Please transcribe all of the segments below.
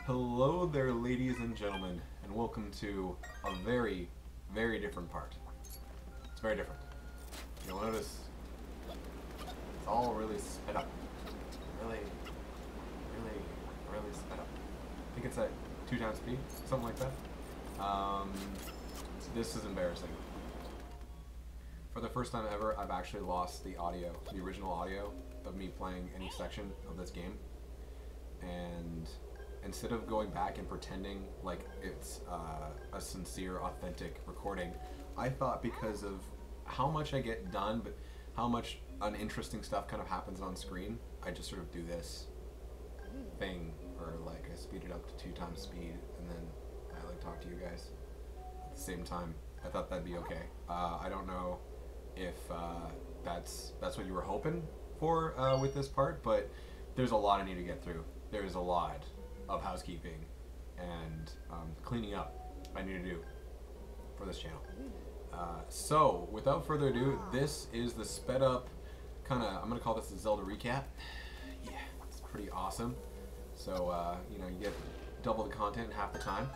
Hello there, ladies and gentlemen, and welcome to a very, very different part. It's very different. You'll notice it's all really sped up. Really sped up. I think it's at 2 times speed, something like that. This is embarrassing. For the first time ever, I've actually lost the audio, the original audio of me playing any section of this game. And instead of going back and pretending like it's a sincere, authentic recording, I thought because of how much I get done, but how much uninteresting stuff kind of happens on screen, I just sort of do this thing, or like I speed it up to 2 times speed, and then I like talk to you guys at the same time. I thought that'd be okay. I don't know if that's what you were hoping for with this part, but there's a lot I need to get through. There's a lot of housekeeping and cleaning up I need to do for this channel. So without further ado, this is the sped up kind of, I'm gonna call this the Zelda recap. Yeah, it's pretty awesome. So you know, you get double the content in half the time,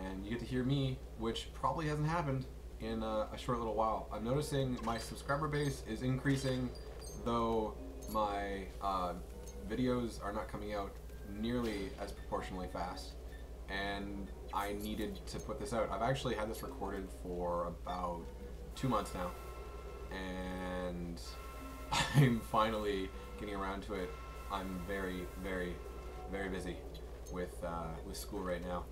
and you get to hear me, which probably hasn't happened in a short little while. I'm noticing my subscriber base is increasing, though my videos are not coming out nearly as proportionally fast, and I needed to put this out. I've actually had this recorded for about 2 months now, and I'm finally getting around to it. I'm very busy with school right now.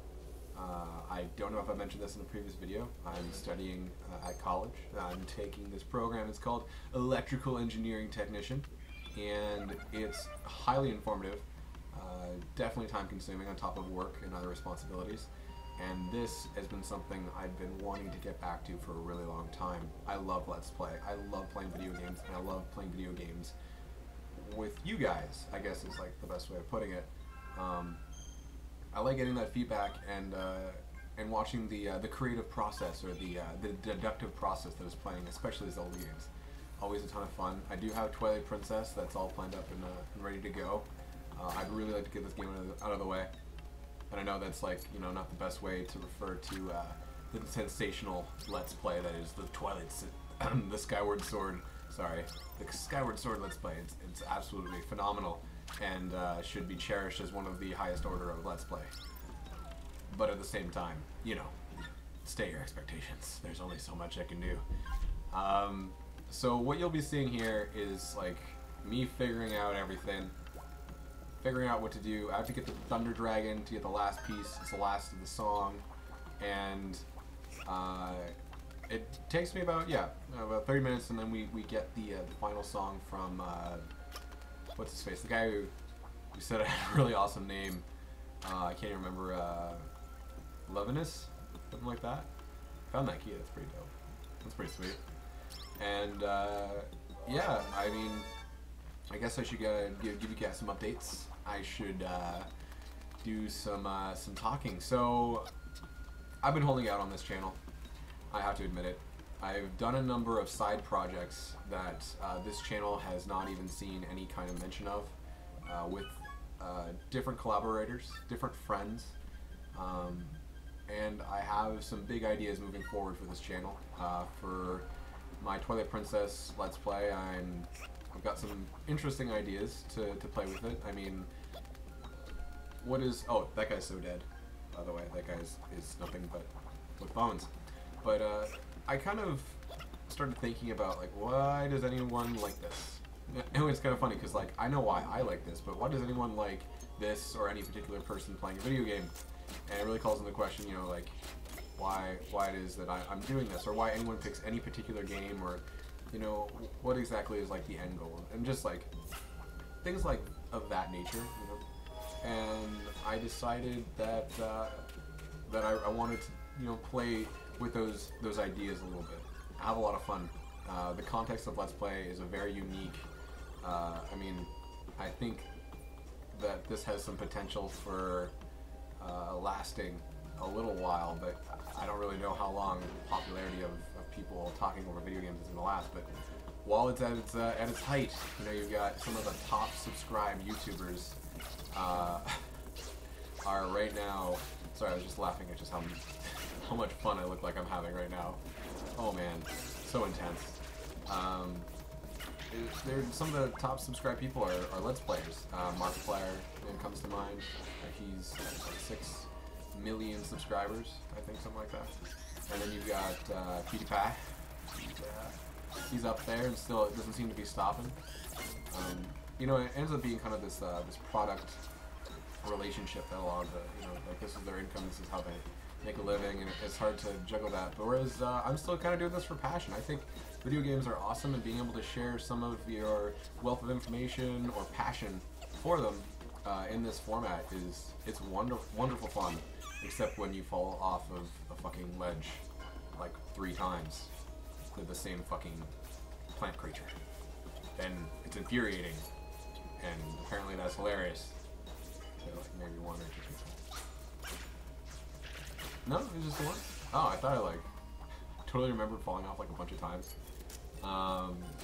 I don't know if I mentioned this in a previous video. I'm studying at college. I'm taking this program. It's called Electrical Engineering Technician, and it's highly informative, definitely time consuming on top of work and other responsibilities. And this has been something I've been wanting to get back to for a really long time. I love Let's Play. I love playing video games, and I love playing video games with you guys, I guess is like the best way of putting it. I like getting that feedback and watching the creative process, or the deductive process that is playing, especially Zelda games. Always a ton of fun. I do have Twilight Princess that's all planned up and ready to go. I'd really like to get this game out of the way. And I know that's, like, you know, not the best way to refer to the sensational Let's Play that is the the Skyward Sword. Sorry, the Skyward Sword Let's Play. It's absolutely phenomenal, and should be cherished as one of the highest order of Let's Play. But at the same time, you know, stay your expectations. There's only so much I can do. So what you'll be seeing here is like me figuring out everything, figuring out what to do. I have to get the Thunder Dragon to get the last piece. It's the last of the song, and it takes me about about 30 minutes, and then we get the final song from what's his face, the guy who said I had a really awesome name. I can't even remember. Levinus, something like that. Found that key. That's pretty dope. That's pretty sweet. And yeah, I mean, I guess I should give you guys some updates. I should do some talking. So I've been holding out on this channel. I have to admit it. I've done a number of side projects that this channel has not even seen any kind of mention of, with different collaborators, different friends, and I have some big ideas moving forward for this channel. For my Twilight Princess Let's Play, I've got some interesting ideas to play with it. I mean, oh, that guy's so dead, by the way. That guy is nothing but with bones. But I kind of started thinking about, like, why does anyone like this? And it's kind of funny because, like, I know why I like this, but why does anyone like this, or any particular person playing a video game? And it really calls into question, you know, like, why it is that I'm doing this, or why anyone picks any particular game, or, you know, what exactly is, like, the end goal, and just, like, things like of that nature, you know. And I decided that I wanted to, you know, play with those ideas a little bit, have a lot of fun. The context of Let's Play is a very unique. I mean, I think that this has some potential for lasting a little while, but I don't really know how long the popularity of people talking over video games is going to last. But while it's at its height, you know, you've got some of the top subscribed YouTubers are are right now. Sorry, I was just laughing at just how much fun I look like I'm having right now. Oh man, so intense. They're some of the top subscribed people are Let's Players. Markiplier comes to mind. He's like 6 million subscribers, I think, something like that. And then you've got PewDiePie. He's up there and still it doesn't seem to be stopping. You know, it ends up being kind of this this product relationship that a lot of the, you know, like this is their income, this is how they make a living, and it's hard to juggle that. But whereas I'm still kind of doing this for passion. I think video games are awesome, and being able to share some of your wealth of information or passion for them in this format it's wonderful fun. Except when you fall off of a fucking ledge like 3 times with the same fucking plant creature. Then it's infuriating, and apparently that's hilarious. So like maybe 1 or 2 people. No, it was just the one. Oh, I thought I like totally remembered falling off like a bunch of times.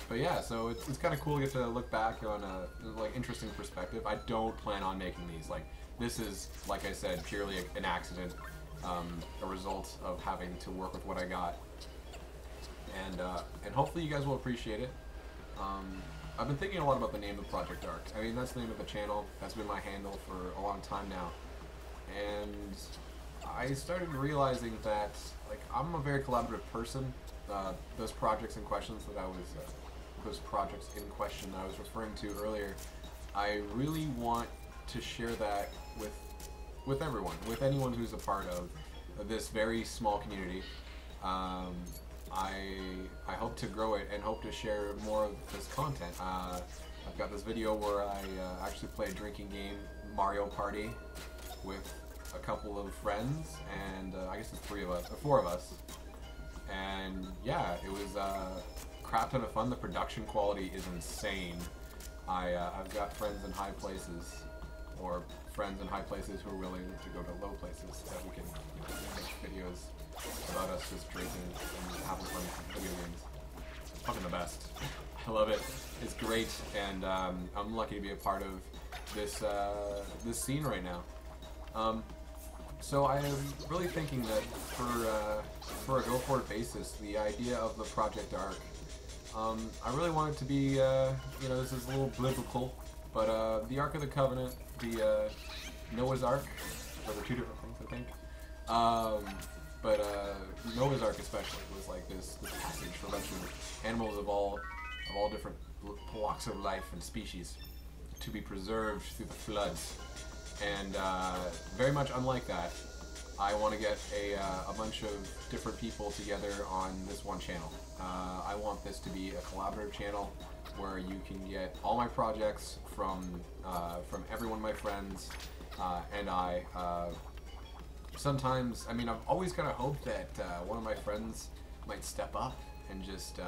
But yeah, so it's kind of cool to get to look back on a like interesting perspective. I don't plan on making these. Like this is, like I said, purely an accident, a result of having to work with what I got, and hopefully you guys will appreciate it. I've been thinking a lot about the name of Project ARK. I mean, that's the name of the channel. That's been my handle for a long time now, and I started realizing that like I'm a very collaborative person. Those projects in questions that I was, those projects in question that I was referring to earlier, I really want to share that with everyone, with anyone who's a part of this very small community. I hope to grow it and hope to share more of this content. I've got this video where I actually play a drinking game, Mario Party, with a couple of friends, and I guess it's 4 of us. And yeah, it was a crap ton of fun. The production quality is insane. I've got friends in high places, or friends in high places who are willing to go to low places that we can, you know, make videos about us just drinking and having fun with video games. Fucking the best. I love it. It's great, and I'm lucky to be a part of this this scene right now. So I am really thinking that for a go-for-it basis, the idea of the Project ARK, I really want it to be, you know, this is a little biblical, but the Ark of the Covenant, the Noah's Ark, those are 2 different things, I think. But Noah's Ark especially was like this passage for a bunch of animals of all different walks of life and species to be preserved through the floods. And very much unlike that, I want to get a bunch of different people together on this one channel. I want this to be a collaborative channel where you can get all my projects from every one of my friends and I. Sometimes, I mean, I've always kind of hoped that one of my friends might step up and just,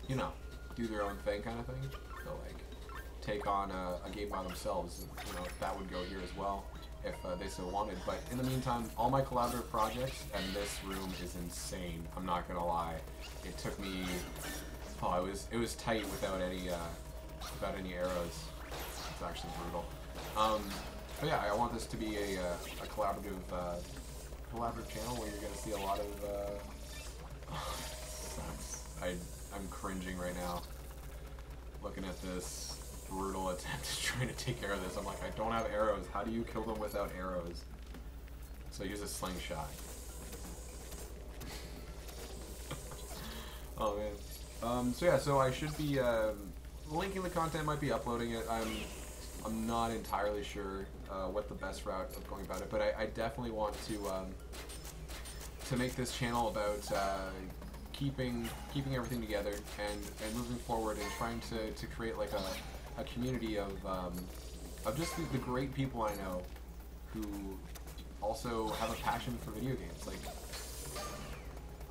you know, do their own thing kind of thing. So like, take on a game by themselves. You know, that would go here as well if they so wanted. But in the meantime, all my collaborative projects, and this room is insane. I'm not gonna lie. It took me, oh, it was tight without any arrows. It's actually brutal. But yeah, I want this to be a collaborative channel where you're gonna see a lot of. I'm cringing right now. Looking at this brutal attempt at trying to take care of this. I'm like, I don't have arrows. How do you kill them without arrows? So I use a slingshot. Oh man. So yeah, so I should be linking the content, might be uploading it. I'm not entirely sure what the best route of going about it, but I definitely want to make this channel about keeping everything together and moving forward and trying to create like a community of just the great people I know who also have a passion for video games. Like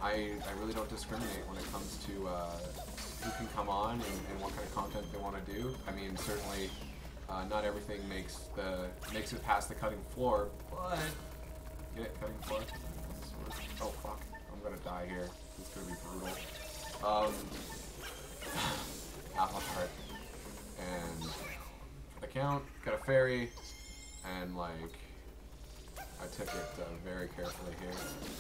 I really don't discriminate when it comes to who can come on and what kind of content they want to do. I mean, certainly not everything makes it past the cutting floor, but get it, cutting floor. Oh fuck, I'm gonna die here. It's gonna be brutal. Apple heart. And for the count, got a fairy, and like took it very carefully here.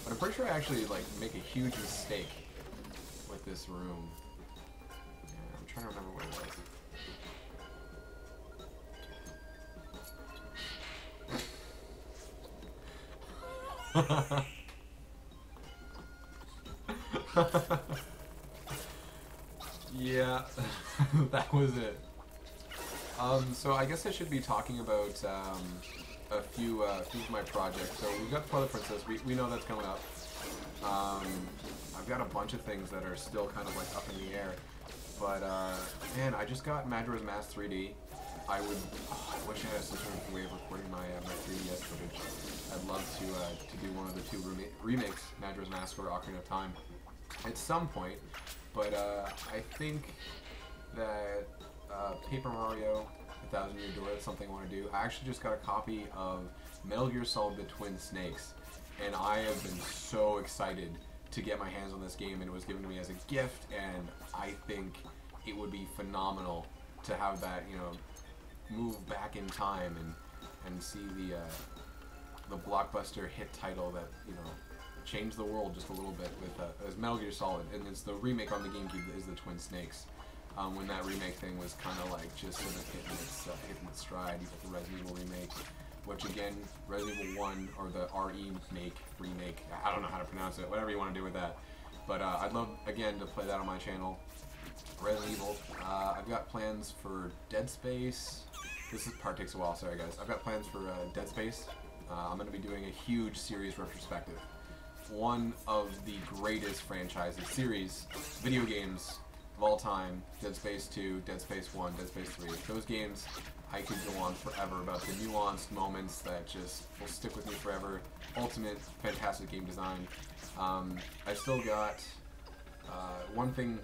But I'm pretty sure I actually like make a huge mistake with this room. Yeah, I'm trying to remember what it was. Yeah, that was it. So I guess I should be talking about a few of my projects. So we've got Twilight Princess. We know that's coming up. I've got a bunch of things that are still kind of like up in the air. But man, I just got Majora's Mask 3D. I wish I had some sort of way of recording my 3DS footage. I'd love to do one of the two remakes, Majora's Mask or Ocarina of Time, at some point. But I think that Paper Mario, The Thousand Year Door, is something I want to do. I actually just got a copy of Metal Gear Solid: The Twin Snakes, and I have been so excited to get my hands on this game, and it was given to me as a gift, and I think it would be phenomenal to have that, you know, move back in time and see the blockbuster hit title that, you know, changed the world just a little bit with as Metal Gear Solid, and it's the remake on the GameCube is the Twin Snakes. When that remake thing was kind of like just sort of hitting its stride. You got the Resident Evil remake, which again, Resident Evil 1 or the remake, I don't know how to pronounce it, whatever you want to do with that. But I'd love, again, to play that on my channel. Resident Evil. I've got plans for Dead Space. This part takes a while, sorry guys. I've got plans for Dead Space. I'm going to be doing a huge series retrospective. One of the greatest franchises, series, video games of all time. Dead Space 2, Dead Space 1, Dead Space 3. Those games, I could go on forever about the nuanced moments that just will stick with me forever. Ultimate, fantastic game design. I still got one thing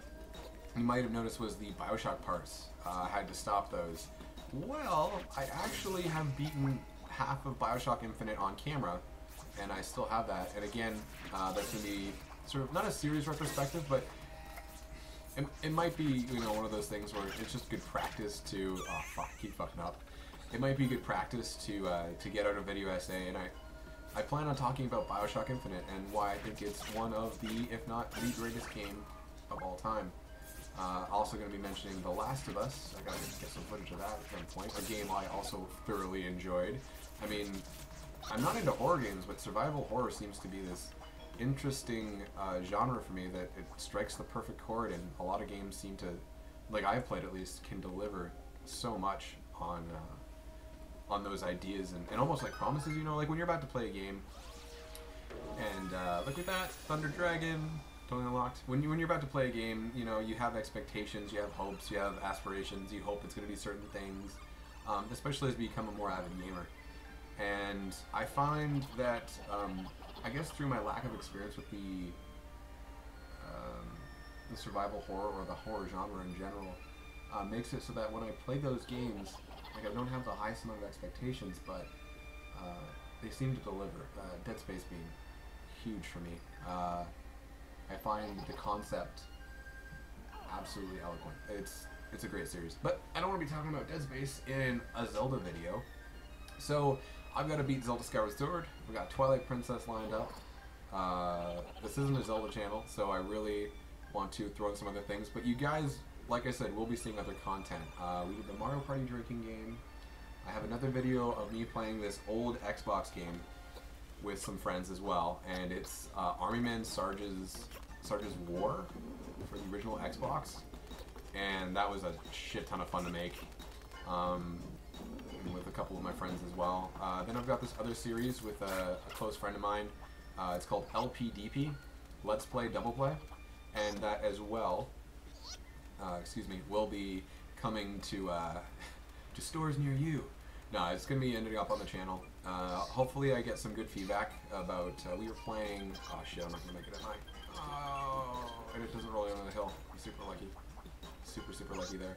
you might have noticed was the Bioshock parts. I had to stop those. Well, I actually have beaten half of Bioshock Infinite on camera, and I still have that. And again, that's going to be sort of not a series retrospective, but it might be, you know, one of those things where it's just good practice to keep fucking up. It might be good practice to get out a video essay, and I plan on talking about Bioshock Infinite and why I think it's one of the, if not the greatest game of all time. Also going to be mentioning The Last of Us. I gotta get some footage of that at some point. A game I also thoroughly enjoyed. I mean, I'm not into horror games, but survival horror seems to be this interesting genre for me that it strikes the perfect chord, and a lot of games seem to, like I've played at least, can deliver so much on those ideas and almost like promises, you know, like when you're about to play a game and look at that, Thunder Dragon, totally unlocked. When you're about to play a game, you know, you have expectations, you have hopes, you have aspirations, you hope it's going to be certain things, especially as you become a more avid gamer. And I find that I guess through my lack of experience with the survival horror or the horror genre in general, makes it so that when I play those games, like I don't have the highest amount of expectations, but they seem to deliver. Dead Space being huge for me. I find the concept absolutely eloquent. It's a great series. But I don't want to be talking about Dead Space in a Zelda video. So I've got to beat Zelda Skyward Sword. We got Twilight Princess lined up. This isn't a Zelda channel, so I really want to throw in some other things. But you guys, like I said, will be seeing other content. We did the Mario Party drinking game. I have another video of me playing this old Xbox game with some friends as well, and it's Army Man Sarge's War for the original Xbox, and that was a shit ton of fun to make. With a couple of my friends as well. Then I've got this other series with a close friend of mine. It's called LPDP, Let's Play Double Play, and that as well, will be coming to stores near you. No, it's going to be ending up on the channel. Hopefully I get some good feedback about, we were playing, oh shit, I'm not going to make it at night. Oh, and it doesn't roll over the hill. I'm super lucky. Super, super lucky there.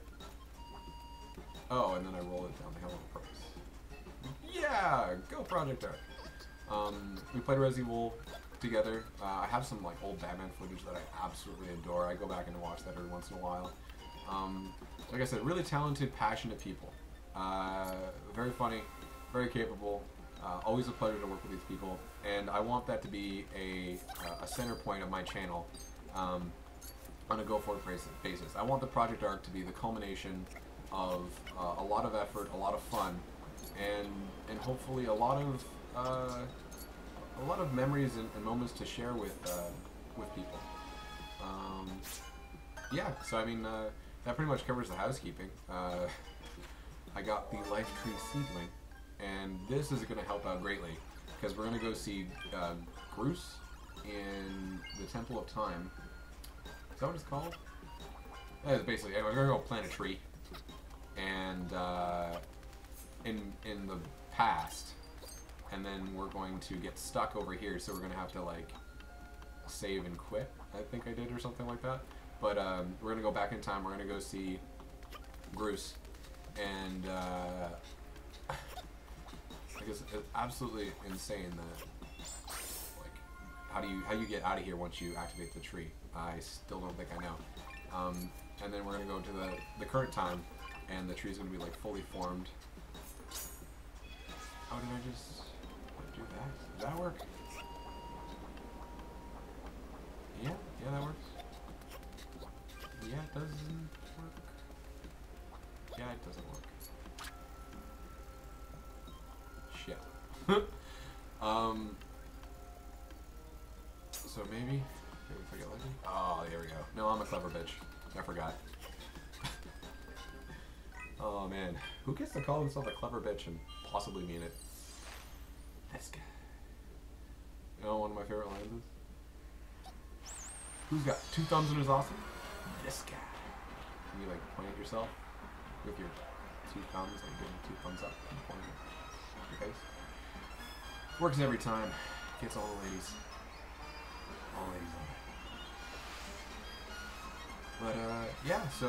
Oh, and then I roll it down the hill on purpose. Yeah! Go Project ARK! We played Resident Evil together. I have some like old Batman footage that I absolutely adore. I go back and watch that every once in a while. Like I said, really talented, passionate people. Very funny, very capable. Always a pleasure to work with these people, and I want that to be a center point of my channel on a go-forward basis. I want the Project ARK to be the culmination of a lot of effort, a lot of fun, and hopefully a lot of memories and moments to share with people. Yeah, so I mean that pretty much covers the housekeeping. I got the Life Tree Seedling, and this is going to help out greatly because we're going to go see Groose in the Temple of Time. Is that what it's called? That is basically. Anyway, we're going to go plant a tree, and in the past, and then we're going to get stuck over here, so we're going to have to like save and quit. I think I did, or something like that. But we're going to go back in time. We're going to go see Groose, and like it's absolutely insane that like how you get out of here once you activate the tree. I still don't think I know. And then we're going to go to the current time, and the tree is going to be like fully formed. Oh, did I just do that? Does that work? Yeah, that works. Yeah, it doesn't work. Yeah, it doesn't work. Shit. So maybe if I get lucky. Oh, there we go. No, I'm a clever bitch. I forgot. Oh man, who gets to call himself a clever bitch and possibly mean it? This guy. You know, one of my favorite lines is, who's got 2 thumbs in his awesome? This guy. And you like point at yourself with your 2 thumbs, like giving 2 thumbs up and pointing at your face. Works every time. Gets all the ladies. All ladies on it. But yeah, so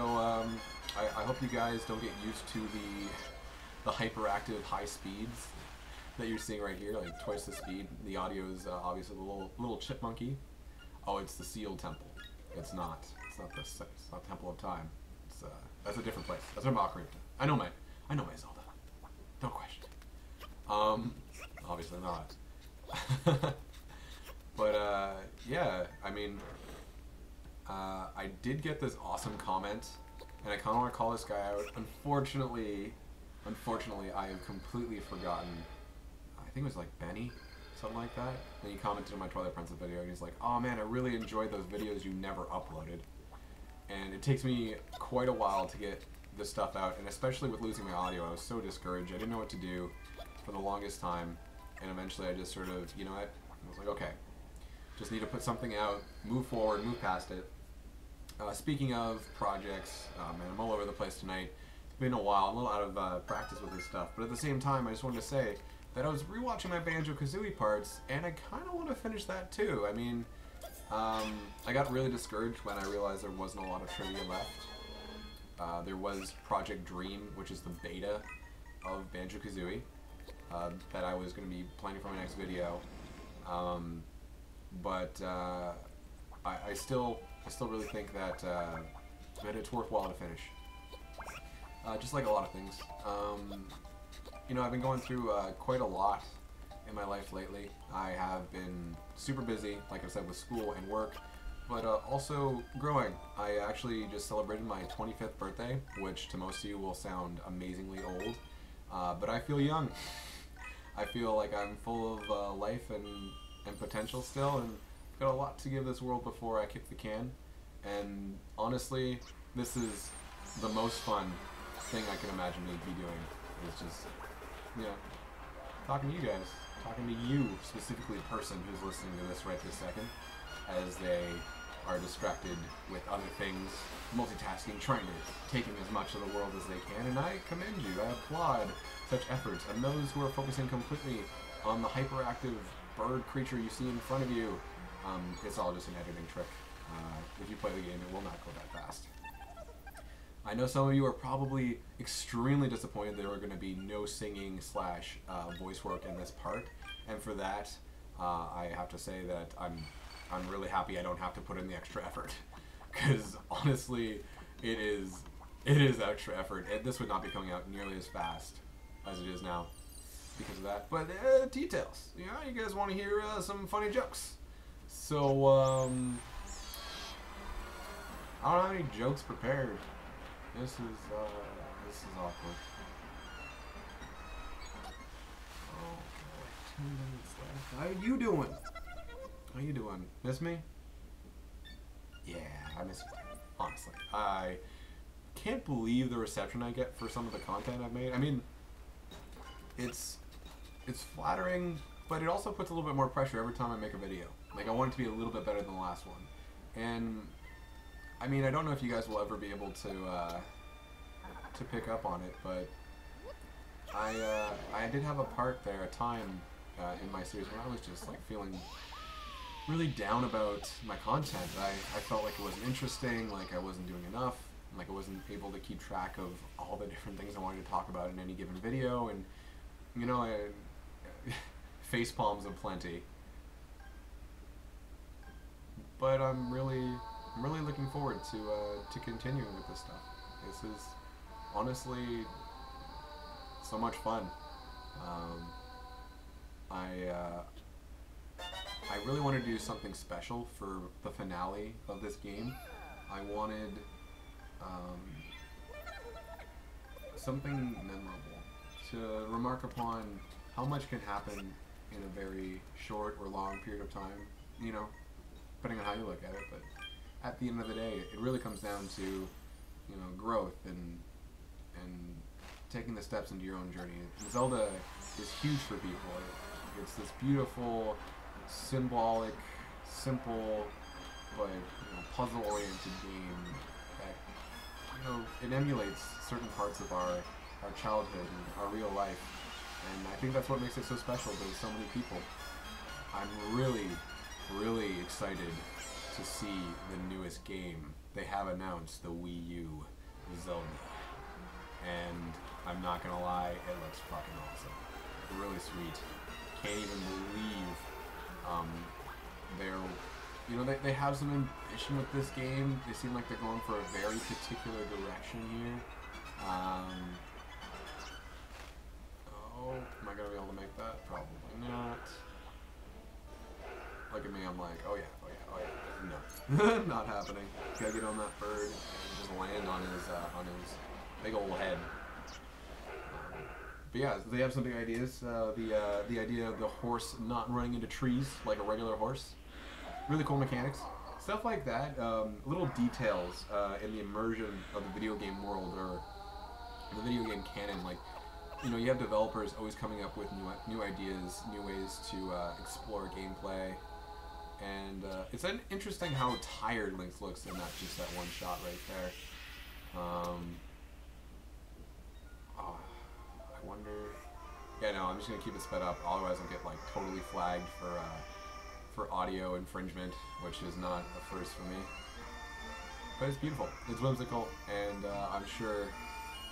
I hope you guys don't get used to the hyperactive high speeds that you're seeing right here, like twice the speed. The audio is obviously a little chipmunky. Oh, it's the sealed temple. It's not. It's not Temple of Time. It's that's a different place. That's a mockery. I know my Zelda. No question. Obviously not. But yeah, I mean, I did get this awesome comment, and I kind of want to call this guy out. Unfortunately, I have completely forgotten. I think it was like Benny, something like that. And he commented on my Twilight Princess video, and he's like, "Oh man, I really enjoyed those videos you never uploaded." And it takes me quite a while to get this stuff out, and especially with losing my audio, I was so discouraged. I didn't know what to do for the longest time, and eventually I just sort of, you know what? I was like, okay, just need to put something out, move forward, move past it. Speaking of projects, man, I'm all over the place tonight. It's been a while, I'm a little out of practice with this stuff, but at the same time, I just wanted to say that I was rewatching my Banjo-Kazooie parts, and I kind of want to finish that too. I mean, I got really discouraged when I realized there wasn't a lot of trivia left. There was Project Dream, which is the beta of Banjo-Kazooie, that I was going to be planning for my next video. But I still really think that it's worthwhile to finish. Just like a lot of things. You know, I've been going through quite a lot in my life lately. I have been super busy, like I said, with school and work, but also growing. I actually just celebrated my 25th birthday, which to most of you will sound amazingly old, but I feel young. I feel like I'm full of life and potential still, and I've got a lot to give this world before I kick the can. And honestly, this is the most fun thing I can imagine me be doing. It's just, you know, talking to you guys, talking to you, specifically the person who's listening to this right this second, as they are distracted with other things, multitasking, trying to take in as much of the world as they can. And I commend you, I applaud such efforts, and those who are focusing completely on the hyperactive bird creature you see in front of you. It's all just an editing trick. If you play the game, it will not go that fast. I know some of you are probably extremely disappointed there are going to be no singing / voice work in this part, and for that, I have to say that I'm really happy I don't have to put in the extra effort, because honestly, it is extra effort. This would not be coming out nearly as fast as it is now. because of that. But details, you know, you guys want to hear some funny jokes. So I don't have any jokes prepared. This is awkward. Okay, 2 minutes left. How you doing? How you doing? Miss me? Yeah, I miss you. Honestly, I can't believe the reception I get for some of the content I've made. I mean, it's flattering, but it also puts a little bit more pressure every time I make a video. Like, I want it to be a little bit better than the last one. And I mean, I don't know if you guys will ever be able to pick up on it, but I did have a part there, a time in my series when I was just like feeling really down about my content. I felt like it wasn't interesting, like I wasn't doing enough, like I wasn't able to keep track of all the different things I wanted to talk about in any given video, and you know, face palms aplenty. But I'm really looking forward to continuing with this stuff. This is honestly so much fun. I really wanted to do something special for the finale of this game. I wanted something memorable to remark upon how much can happen in a very short or long period of time, you know, depending on how you look at it. But at the end of the day, it really comes down to, you know, growth and taking the steps into your own journey. Zelda is huge for people. It's this beautiful, symbolic, simple, but you know, puzzle-oriented game that, you know, it emulates certain parts of our childhood and our real life, and I think that's what makes it so special to so many people. I'm really excited to see the newest game. They have announced the Wii U Zelda, and I'm not gonna lie, it looks fucking awesome. Really sweet. Can't even believe they have some ambition with this game. They seem like they're going for a very particular direction here. Oh, am I gonna be able to make that? Probably not. Look at me, I'm like, oh yeah. No, not happening. Gotta get on that bird and just land on his big old head. But yeah, they have some big ideas. The idea of the horse not running into trees like a regular horse. Really cool mechanics. Stuff like that. Little details in the immersion of the video game world or the video game canon. Like, you know, you have developers always coming up with new ideas, new ways to explore gameplay. And it's interesting how tired Link looks in just that one shot right there. I wonder. Yeah, no, I'm just gonna keep it sped up. Otherwise, I'll get like totally flagged for audio infringement, which is not a first for me. But it's beautiful. It's whimsical, and I'm sure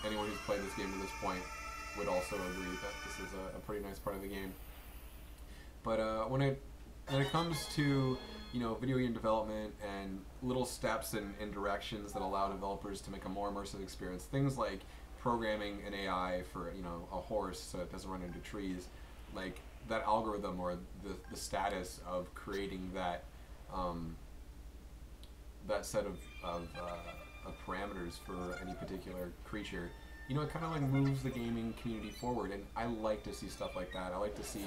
anyone who's played this game to this point would also agree that this is a pretty nice part of the game. But when it comes to, you know, video game development and little steps and directions that allow developers to make a more immersive experience, things like programming an AI for, you know, a horse so it doesn't run into trees, like that algorithm or the status of creating that that set of parameters for any particular creature, you know, it kind of like moves the gaming community forward, and I like to see stuff like that. I like to see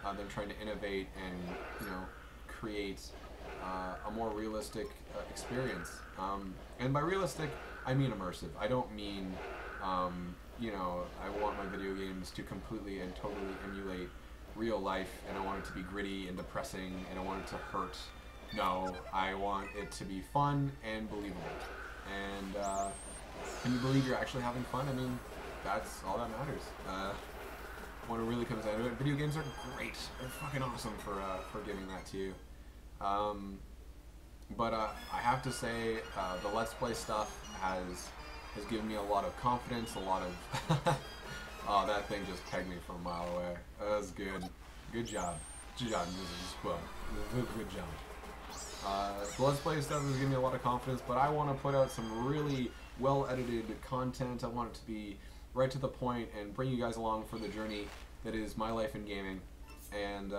them trying to innovate and, you know, create a more realistic experience. And by realistic, I mean immersive. I don't mean, you know, I want my video games to completely and totally emulate real life, and I want it to be gritty and depressing, and I want it to hurt. No, I want it to be fun and believable. And can you believe you're actually having fun? I mean, that's all that matters. When it really comes down to it, video games are great. They're fucking awesome for giving that to you. But I have to say, the Let's Play stuff has given me a lot of confidence, a lot of... Oh, that thing just pegged me from a mile away. That was good. Good job. Good job, Mrs. Quill. Good job. The Let's Play stuff has given me a lot of confidence, but I want to put out some really well-edited content. I want it to be right to the point and bring you guys along for the journey that is my life in gaming, and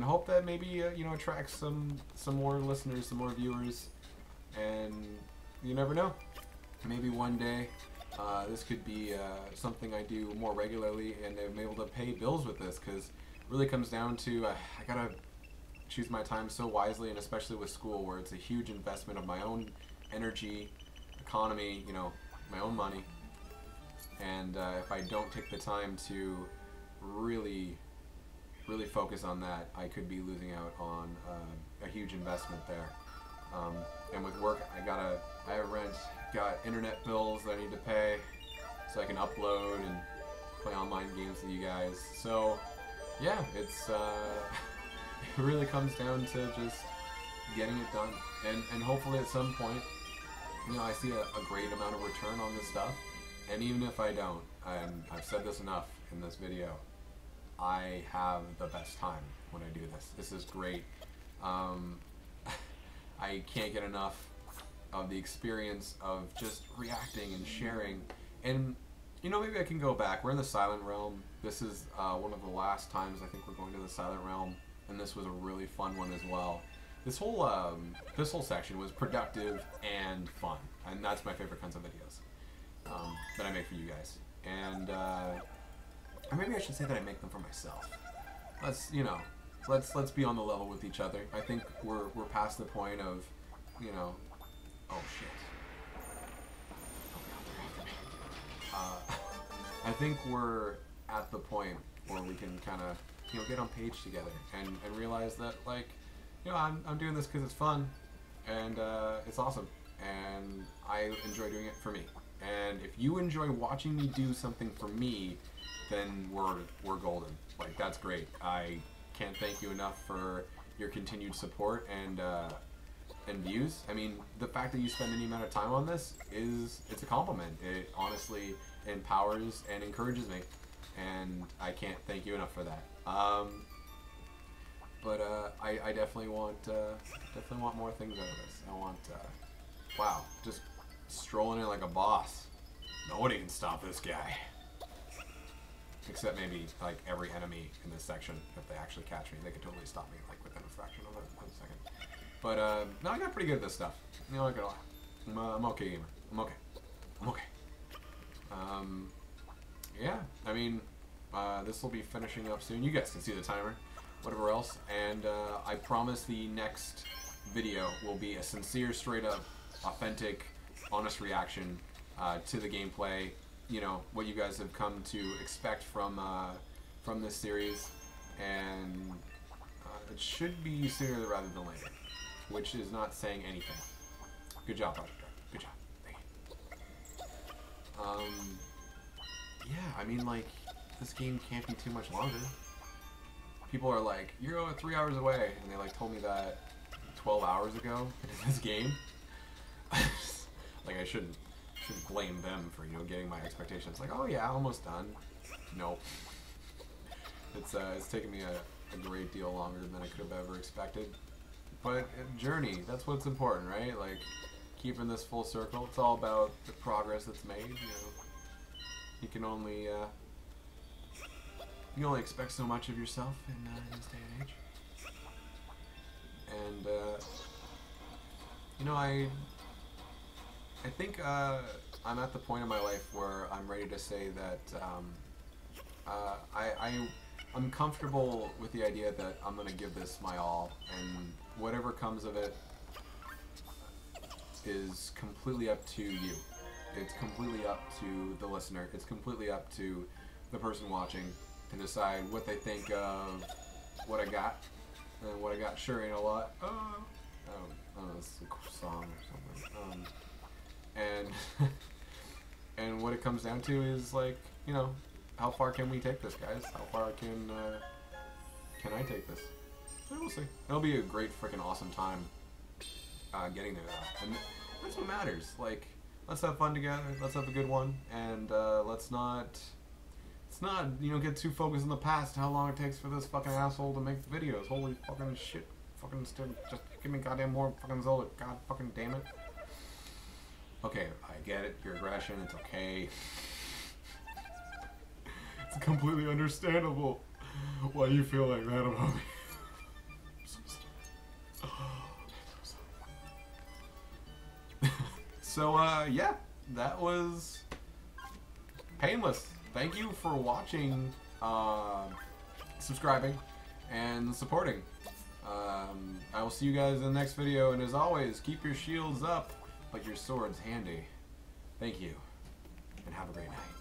hope that maybe you know, attracts some more listeners, some more viewers, and you never know. Maybe one day this could be something I do more regularly, and I'm able to pay bills with this, because it really comes down to I gotta choose my time so wisely, and especially with school, where it's a huge investment of my own energy, economy, you know, my own money. And if I don't take the time to really focus on that, I could be losing out on a huge investment there. And with work, I have rent, got internet bills that I need to pay, so I can upload and play online games with you guys. So yeah, it's it really comes down to just getting it done, and hopefully at some point, you know, I see a great amount of return on this stuff. And even if I don't, and I've said this enough in this video, I have the best time when I do this. This is great. I can't get enough of the experience of just reacting and sharing. And, you know, maybe I can go back. We're in the Silent Realm. This is one of the last times I think we're going to the Silent Realm, and this was a really fun one as well. This whole section was productive and fun, and that's my favorite kinds of videos that I make for you guys. And or maybe I should say that I make them for myself. Let's be on the level with each other. I think we're past the point of, you know, oh shit. I think we're at the point where we can kind of, you know, get on page together and realize that, like, you know, I'm doing this because it's fun, and it's awesome, and I enjoy doing it for me. And if you enjoy watching me do something for me, then we're golden. Like, that's great. I can't thank you enough for your continued support and views. I mean, the fact that you spend any amount of time on this it's a compliment. It honestly empowers and encourages me, and I can't thank you enough for that. But I definitely want more things out of this. I want wow, just strolling in like a boss. Nobody can stop this guy. Except maybe like every enemy in this section. If they actually catch me, they could totally stop me like within a fraction of a second. But no, I got pretty good at this stuff. You know, I got I'm okay gamer. I'm okay. Yeah, I mean, this will be finishing up soon. You guys can see the timer, whatever else. And I promise the next video will be a sincere, straight up, authentic, honest reaction to the gameplay. You know, what you guys have come to expect from this series, and it should be sooner rather than later, which is not saying anything. Good job, Project ARK. Good job. Thank you. Yeah, I mean, like, this game can't be too much longer. People are like, you're 3 hours away, and they like told me that 12 hours ago in this game. Like, I shouldn't blame them for, you know, getting my expectations. Like, oh yeah, almost done. Nope. It's taken me a great deal longer than I could have ever expected. But journey, that's what's important, right? Like, keeping this full circle. It's all about the progress that's made. You know, you can only expect so much of yourself in this day and age. And you know, I think I'm at the point in my life where I'm ready to say that I'm comfortable with the idea that I'm going to give this my all, and whatever comes of it is completely up to you. It's completely up to the listener. It's completely up to the person watching to decide what they think of what I got. And what I got sure ain't a lot. I don't know, it's a song or something. And what it comes down to is, like, you know, how far can we take this, guys? How far can I take this? And we'll see. It'll be a great freaking awesome time getting there, though. And that's what matters. Like, let's have fun together. Let's have a good one, and let's not, you know, get too focused on the past. How long it takes for this fucking asshole to make videos? Holy fucking shit! Fucking still, just give me goddamn more fucking Zelda. God fucking damn it. Okay, I get it. Your aggression. It's okay. It's completely understandable why you feel like that about me. I'm so sorry. So, yeah, that was painless. Thank you for watching, subscribing, and supporting. I will see you guys in the next video, and as always, keep your shields up, but your swords handy. Thank you, and have a great night.